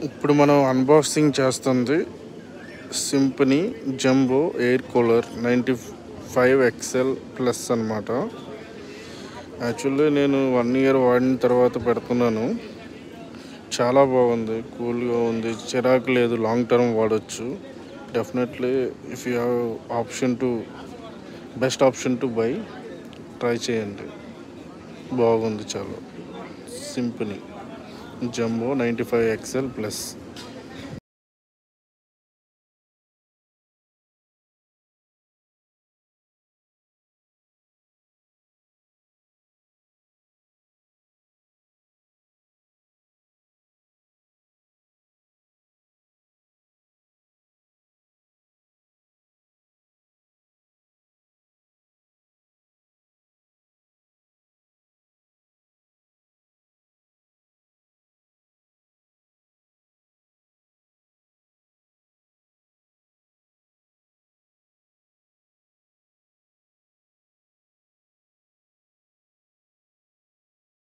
ఇప్పుడు మనం అన్బాక్సింగ్ చేస్తుంది symphony jumbo air cooler 95XL plus అనమాట. యాక్చువల్లీ నేను 1 ఇయర్ వాడిన తర్వాత పెడుతున్నాను. చాలా బాగుంది, కూల్గా ఉంది, చిరాకు లేదు, లాంగ్ టర్మ్ వాడచ్చు. Definitely if you have best option to buy, try చేయండి. బాగుంది చాలా. Symphony jumbo 95XL plus.